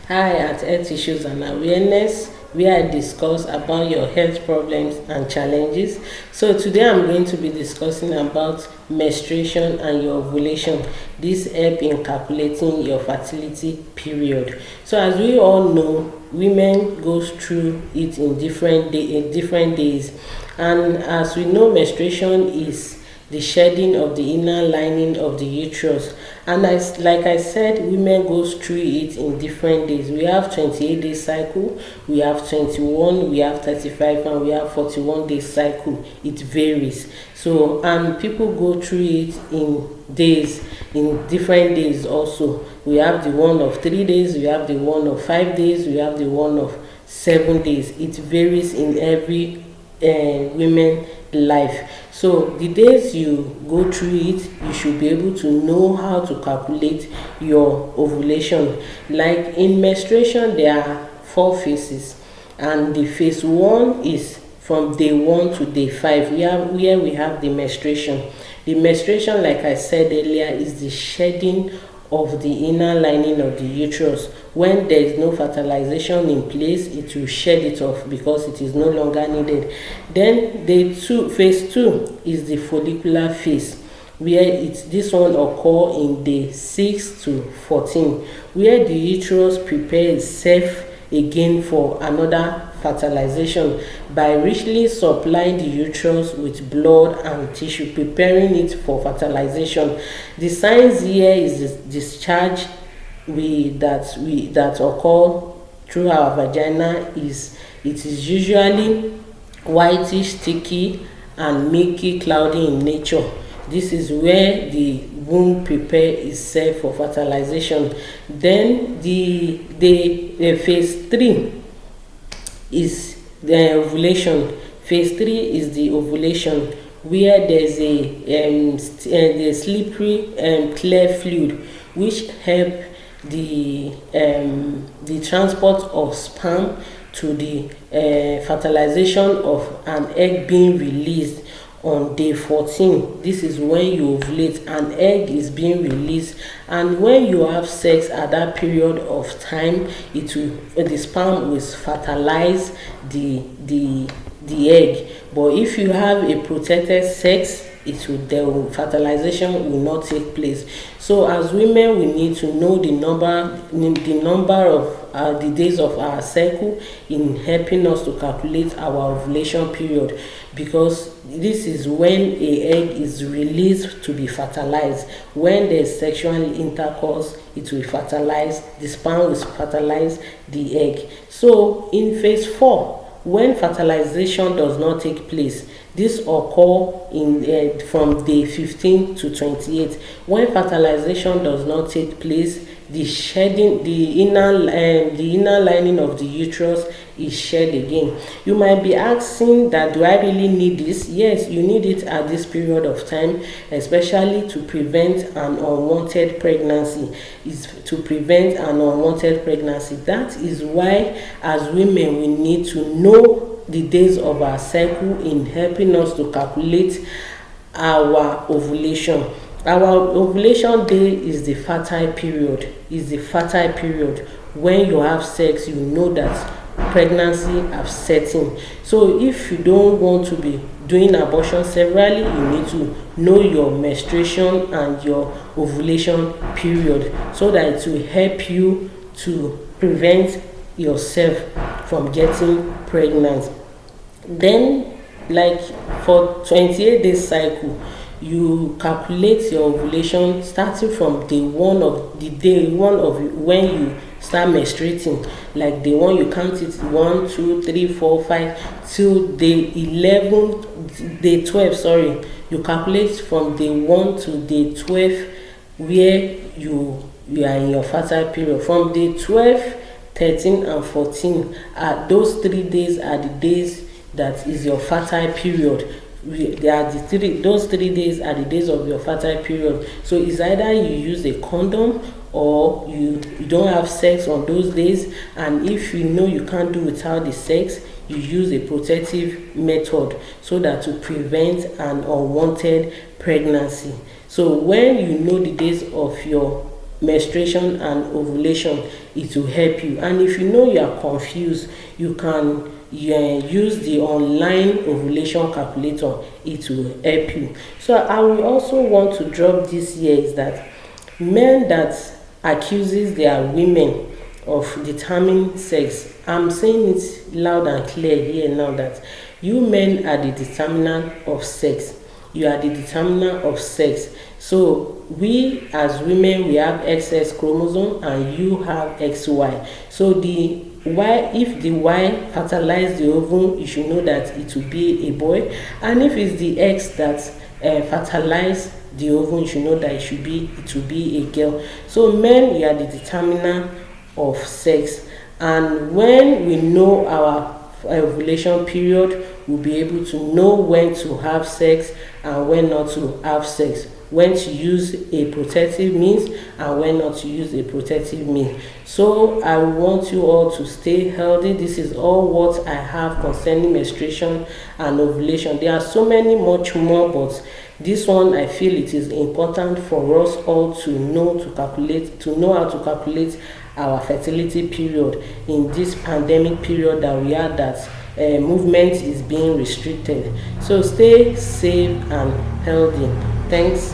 Hi at Health Issues and Awareness, where I discuss about your health problems and challenges. So today I'm going to be discussing about menstruation and your ovulation. This help in calculating your fertility period. So as we all know, women goes through it in different days, and as we know, menstruation is the shedding of the inner lining of the uterus. And like I said, women goes through it in different days. We have 28-day cycle, we have 21, we have 35, and we have 41-day cycle. It varies. So and people go through it in different days also. We have the one of 3 days, we have the one of 5 days, we have the one of 7 days. It varies in every women life. So the days you go through it, you should be able to know how to calculate your ovulation. Like in menstruation, there are 4 phases, and the phase 1 is from day 1 to day 5. Where we have the menstruation. The menstruation, like I said earlier, is the shedding of the inner lining of the uterus. When there is no fertilization in place, it will shed it off because it is no longer needed. Then phase 2 is the follicular phase, where this one occur in day 6 to 14, where the uterus prepares itself again for another fertilization by richly supplying the uterus with blood and tissue, preparing it for fertilization. The signs here is this discharge that occur through our vagina. It is usually whitish, sticky, and milky, cloudy in nature. This is where the womb prepare itself for fertilization. Then the phase 3 is the ovulation. Phase 3 is the ovulation, where there's the slippery clear fluid which help the transport of sperm to the fertilization of an egg being released on day 14. This is when you ovulate, an egg is being released, and when you have sex at that period of time, the sperm will fertilize the egg. But if you have a protected sex, the fertilization will not take place. So as women, we need to know the number of the days of our cycle in helping us to calculate our ovulation period, because this is when a egg is released to be fertilized. When there's sexual intercourse, it will fertilize the sperm, will fertilize the egg. So in phase 4, when fertilization does not take place, this occur from day 15 to 28. When fertilization does not take place, the inner lining of the uterus is shed again. You might be asking that, do I really need this? Yes, you need it at this period of time, especially to prevent an unwanted pregnancy. That is why, as women, we need to know the days of our cycle in helping us to calculate our ovulation. Our ovulation day is the fertile period. When you have sex, you know that pregnancy have set in. So if you don't want to be doing abortion severally, you need to know your menstruation and your ovulation period, so that it will help you to prevent yourself from getting pregnant. Then, like for 28-day cycle, you calculate your ovulation starting from day one of when you start menstruating. Like day 1, you count it 1, 2, 3, 4, 5 till day 12. Sorry, you calculate from day 1 to day 12, where you are in your fertile period. From day 12, 13, and 14, those 3 days are the days that is your fertile period. Those 3 days are the days of your fertile period. So it's either you use a condom, or you don't have sex on those days, and if you know you can't do without the sex, you use a protective method, so that to prevent an unwanted pregnancy. So when you know the days of your menstruation and ovulation, it will help you. And if you know you are confused, you can use the online ovulation calculator. It will help you. So I will also want to drop this here is that men that accuses their women of determining sex, I'm saying it loud and clear here now that you men are the determinant of sex. You are the determinant of sex. So we as women, we have XX chromosome and you have XY. So the Y, if the Y fertilize the ovum, you should know that it will be a boy, and if it's the X that fertilize the ovum, you should know that it will be a girl. So men, you are the determinant of sex, and when we know our ovulation period, we'll be able to know when to have sex and when not to have sex, when to use a protective means and when not to use a protective means. So I want you all to stay healthy. This is all what I have concerning menstruation and ovulation. There are so many much more, but this one I feel it is important for us all to know how to calculate our fertility period in this pandemic period that we are, that movement is being restricted. So stay safe and healthy. Thanks.